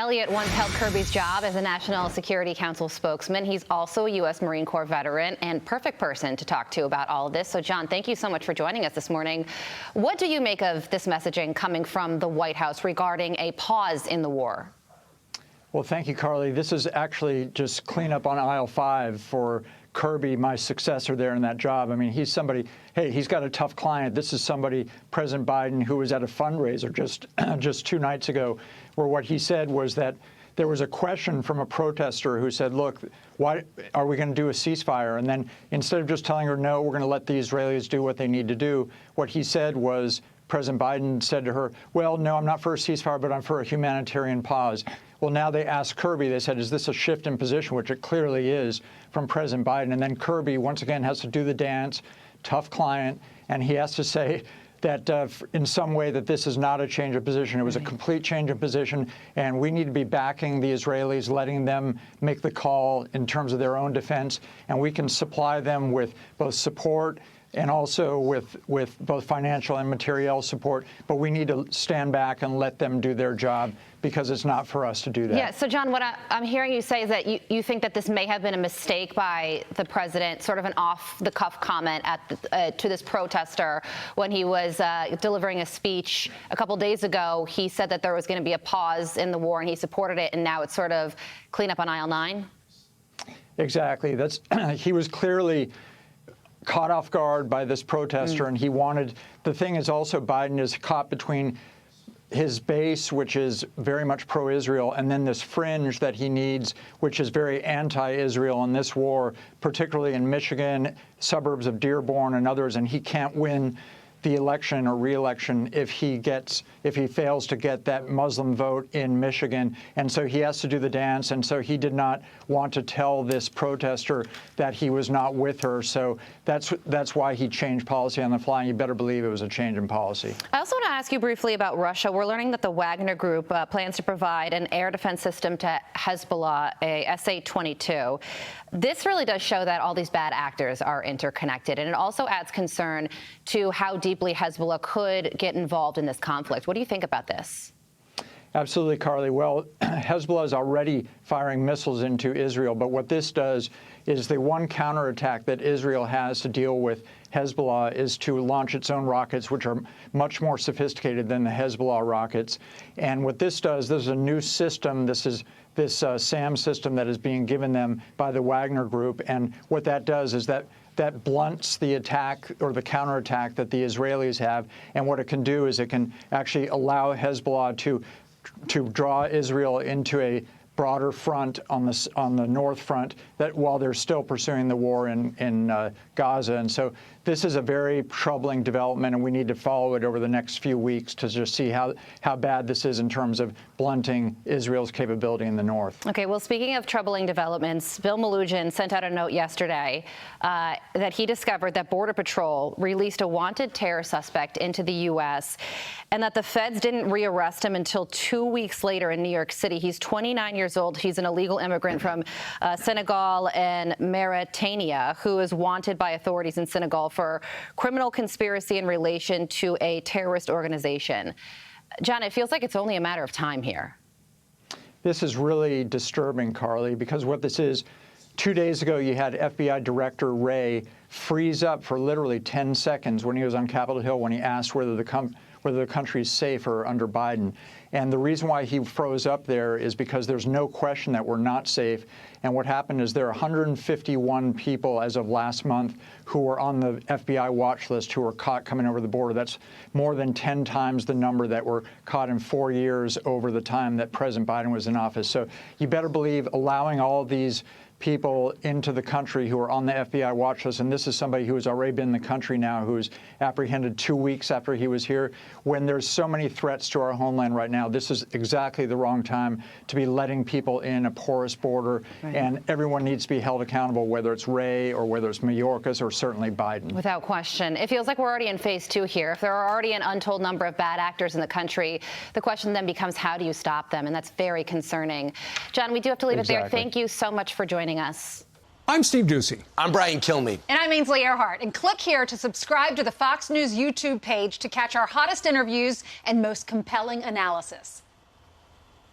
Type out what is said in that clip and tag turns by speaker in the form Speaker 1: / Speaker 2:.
Speaker 1: Ullyot once held Kirby's job as a National Security Council spokesman. He's also a U.S. Marine Corps veteran and perfect person to talk to about all of this. So, John, thank you so much for joining us this morning. What do you make of this messaging coming from the White House regarding a pause in the war?
Speaker 2: Well, thank you, Carly. This is actually just cleanup on aisle 5 for Kirby, my successor there in that job. I mean, he's somebody, hey, he's got a tough client. This is somebody, President Biden, who was at a fundraiser just 2 nights ago, where what he said was that there was a question from a protester who said, look, why are we going to do a ceasefire? And then instead of just telling her, no, we're going to let the Israelis do what they need to do, what he said was, President Biden said to her, well, no, I'm not for a ceasefire, but I'm for a humanitarian pause. Well, now they asked Kirby, they said, is this a shift in position, which it clearly is, from President Biden? And then Kirby, once again, has to do the dance, tough client, and he has to say that in some way that this is not a change of position. It was a complete change of position, and we need to be backing the Israelis, letting them make the call in terms of their own defense, and we can supply them with both support and also with both financial and material support. But we need to stand back and let them do their job, because it's not for us to do that.
Speaker 1: Yeah, so John, what I'm hearing you say is that you think that this may have been a mistake by the president, sort of an off-the-cuff comment to this protester when he was delivering a speech a couple days ago. He said that there was going to be a pause in the war, and he supported it, and now it's sort of cleanup on aisle 9?
Speaker 2: Exactly. He was clearly caught off guard by this protester, and he wanted, the thing is also Biden is caught between his base, which is very much pro-Israel, and then this fringe that he needs, which is very anti-Israel in this war, particularly in Michigan, suburbs of Dearborn and others, and he can't win the election or re-election if he fails to get that Muslim vote in Michigan. And so he has to do the dance, and so he did not want to tell this protester that he was not with her. So that's why he changed policy on the fly, and you better believe it was a change in policy.
Speaker 1: I also want to ask you briefly about Russia. We're learning that the Wagner Group plans to provide an air defense system to Hezbollah, a SA-22. This really does show that all these bad actors are interconnected, and it also adds concern to how deeply Hezbollah could get involved in this conflict. What do you think about this?
Speaker 2: Absolutely, Carly. Well, Hezbollah is already firing missiles into Israel, but what this does is the one counterattack that Israel has to deal with Hezbollah is to launch its own rockets, which are much more sophisticated than the Hezbollah rockets. And what this does, there's a new system. This is this SAM system that is being given them by the Wagner Group. And what that does is that blunts the attack or the counterattack that the Israelis have. And what it can do is it can actually allow Hezbollah to draw Israel into a broader front on the north front, that while they're still pursuing the war in Gaza. And so this is a very troubling development, and we need to follow it over the next few weeks to just see how bad this is in terms of blunting Israel's capability in the north.
Speaker 1: Okay, well, speaking of troubling developments, Bill Melugin sent out a note yesterday that he discovered that Border Patrol released a wanted terror suspect into the U.S. and that the feds didn't rearrest him until 2 weeks later in New York City. He's 29 years old. He's an illegal immigrant from Senegal and Mauritania who is wanted by authorities in Senegal for criminal conspiracy in relation to a terrorist organization. John, it feels like it's only a matter of time here.
Speaker 2: This is really disturbing, Carly, because what this is, 2 days ago, you had FBI Director Wray freeze up for literally 10 seconds when he was on Capitol Hill when he asked whether the country is safer under Biden. And the reason why he froze up there is because there's no question that we're not safe. And what happened is there are 151 people as of last month who were on the FBI watch list who were caught coming over the border. That's more than 10 times the number that were caught in 4 years over the time that President Biden was in office. So you better believe allowing all of these people into the country who are on the FBI watch list, and this is somebody who has already been in the country now, who was apprehended 2 weeks after he was here. When there's so many threats to our homeland right now, this is exactly the wrong time to be letting people in a porous border, and everyone needs to be held accountable, whether it's Wray or whether it's Mayorkas or certainly Biden.
Speaker 1: Without question. It feels like we're already in phase 2 here. If there are already an untold number of bad actors in the country, the question then becomes, how do you stop them? And that's very concerning. John, we do have to leave it there. Thank you so much for joining us.
Speaker 3: I'm Steve Ducey.
Speaker 4: I'm Brian Kilmeade.
Speaker 5: And I'm Ainsley Earhart. And click here to subscribe to the Fox News YouTube page to catch our hottest interviews and most compelling analysis.